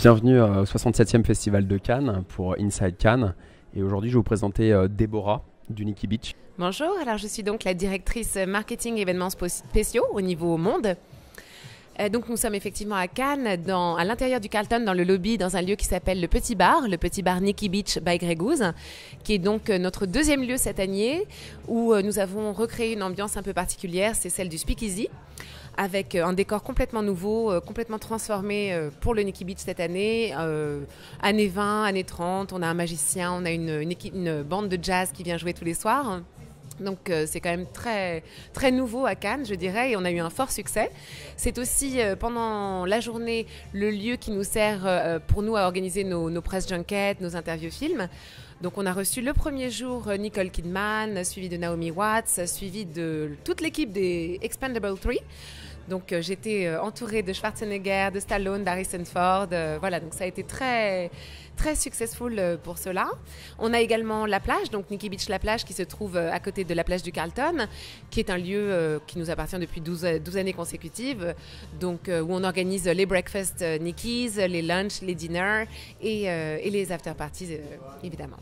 Bienvenue au 67e Festival de Cannes pour Inside Cannes. Et aujourd'hui, je vais vous présenter Déborah du Nikki Beach. Bonjour, alors je suis donc la directrice marketing événements spéciaux au niveau monde. Donc nous sommes effectivement à Cannes, à l'intérieur du Carlton, dans le lobby, dans un lieu qui s'appelle le Petit Bar Nikki Beach by Grey Goose, qui est donc notre deuxième lieu cette année, où nous avons recréé une ambiance un peu particulière, c'est celle du Speakeasy, avec un décor complètement nouveau, complètement transformé pour le Nikki Beach cette année. Années 20, années 30, on a un magicien, on a une bande de jazz qui vient jouer tous les soirs. Donc c'est quand même très, très nouveau à Cannes, je dirais, et on a eu un fort succès. C'est aussi pendant la journée le lieu qui nous sert pour nous à organiser nos press junkets, nos interviews films. Donc on a reçu le premier jour Nicole Kidman, suivi de Naomi Watts, suivi de toute l'équipe des Expendables 3. Donc j'étais entourée de Schwarzenegger, de Stallone, d'Harrison Ford. Voilà, donc ça a été très, très successful pour cela. On a également la plage, donc Nikki Beach La Plage, qui se trouve à côté de la plage du Carlton, qui est un lieu qui nous appartient depuis 12 années consécutives, donc où on organise les breakfasts Nikki's, les lunchs, les dinners et les after-parties, évidemment.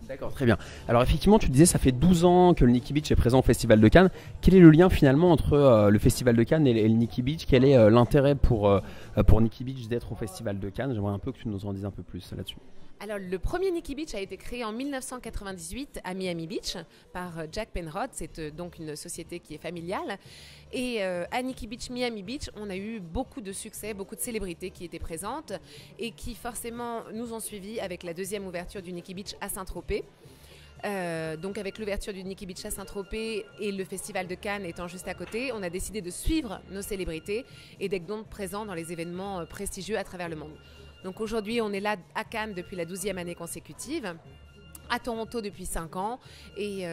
D'accord, très bien. Alors effectivement, tu disais ça fait 12 ans que le Nikki Beach est présent au Festival de Cannes. Quel est le lien finalement entre le Festival de Cannes et le Nikki Beach? Quel est l'intérêt pour Nikki Beach d'être au Festival de Cannes? J'aimerais un peu que tu nous en dises un peu plus là-dessus. Alors, le premier Nikki Beach a été créé en 1998 à Miami Beach par Jack Penrod. C'est donc une société qui est familiale. Et à Nikki Beach, Miami Beach, on a eu beaucoup de succès, beaucoup de célébrités qui étaient présentes et qui forcément nous ont suivis avec la deuxième ouverture du Nikki Beach à Saint-Tropez. Donc avec l'ouverture du Nikki Beach à Saint-Tropez et le Festival de Cannes étant juste à côté, on a décidé de suivre nos célébrités et d'être donc présents dans les événements prestigieux à travers le monde. Donc aujourd'hui, on est là à Cannes depuis la 12e année consécutive, à Toronto depuis 5 ans et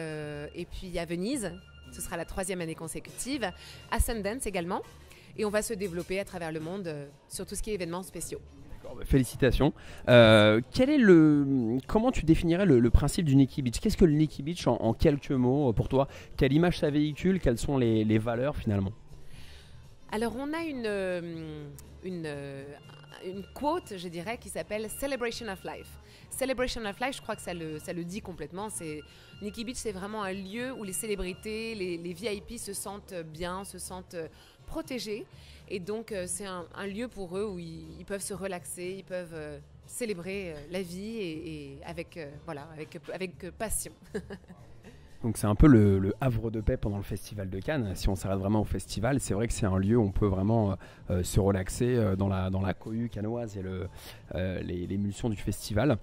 puis à Venise, ce sera la 3e année consécutive, à Sundance également. Et on va se développer à travers le monde sur tout ce qui est événements spéciaux. Félicitations. Comment tu définirais le principe du Nikki Beach? Qu'est-ce que le Nikki Beach en quelques mots pour toi? Quelle image ça véhicule? Quelles sont les valeurs finalement? Alors on a une quote, je dirais, qui s'appelle Celebration of Life. Celebration of Life, je crois que ça le dit complètement. Nikki Beach, c'est vraiment un lieu où les célébrités, les VIP se sentent bien, se sentent protégés. Et donc, c'est un lieu pour eux où ils peuvent se relaxer, ils peuvent célébrer la vie et avec passion. Donc c'est un peu le havre de paix pendant le Festival de Cannes. Si on s'arrête vraiment au festival, c'est vrai que c'est un lieu où on peut vraiment se relaxer dans la cohue cannoise et l'émulsion du festival.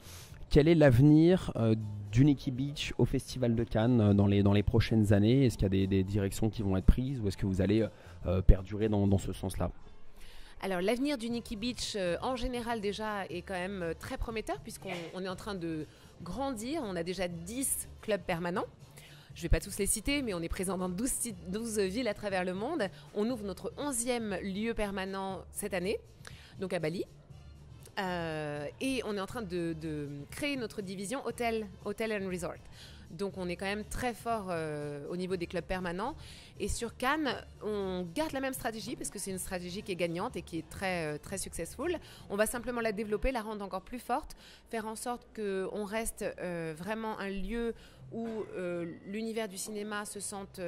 Quel est l'avenir du Nikki Beach au Festival de Cannes dans les prochaines années? Est-ce qu'il y a des directions qui vont être prises ou est-ce que vous allez perdurer dans ce sens-là? Alors l'avenir du Nikki Beach en général déjà est quand même très prometteur puisqu'on est en train de grandir. On a déjà 10 clubs permanents. Je ne vais pas tous les citer, mais on est présent dans 12 villes à travers le monde. On ouvre notre 11e lieu permanent cette année, donc à Bali. Et on est en train de créer notre division Hotel and Resort. Donc on est quand même très fort au niveau des clubs permanents. Et sur Cannes, on garde la même stratégie parce que c'est une stratégie qui est gagnante et qui est très, très successful. On va simplement la développer, la rendre encore plus forte, faire en sorte qu'on reste vraiment un lieu où l'univers du cinéma se sente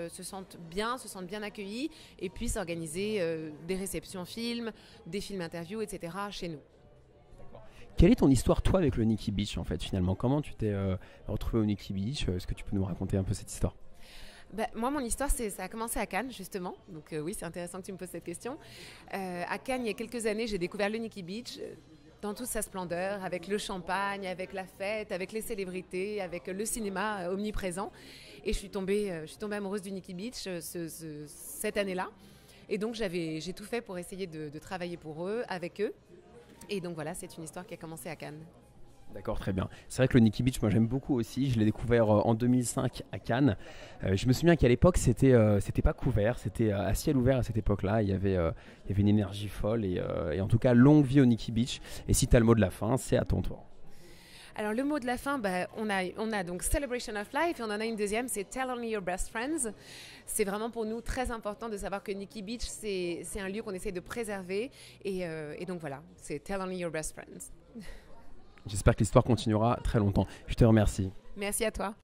bien accueilli et puisse organiser des réceptions films, des films interviews, etc. chez nous. Quelle est ton histoire, toi, avec le Nikki Beach, en fait, finalement? Comment tu t'es retrouvé au Nikki Beach? Est-ce que tu peux nous raconter un peu cette histoire? Moi, mon histoire, ça a commencé à Cannes, justement. Donc oui, c'est intéressant que tu me poses cette question. À Cannes, il y a quelques années, j'ai découvert le Nikki Beach dans toute sa splendeur, avec le champagne, avec la fête, avec les célébrités, avec le cinéma omniprésent. Et je suis tombée amoureuse du Nikki Beach cette année-là. Et donc, j'ai tout fait pour essayer de travailler pour eux, avec eux. Et donc voilà, c'est une histoire qui a commencé à Cannes. D'accord, très bien. C'est vrai que le Nikki Beach, moi j'aime beaucoup aussi. Je l'ai découvert en 2005 à Cannes. Je me souviens qu'à l'époque, c'était pas couvert, c'était à ciel ouvert à cette époque-là. Il y avait une énergie folle et en tout cas, longue vie au Nikki Beach. Et si tu as le mot de la fin, c'est à ton tour. Alors le mot de la fin, on a donc Celebration of Life et on en a une deuxième, c'est Tell Only Your Best Friends. C'est vraiment pour nous très important de savoir que Nikki Beach, c'est un lieu qu'on essaie de préserver et donc voilà, c'est Tell Only Your Best Friends. J'espère que l'histoire continuera très longtemps. Je te remercie. Merci à toi.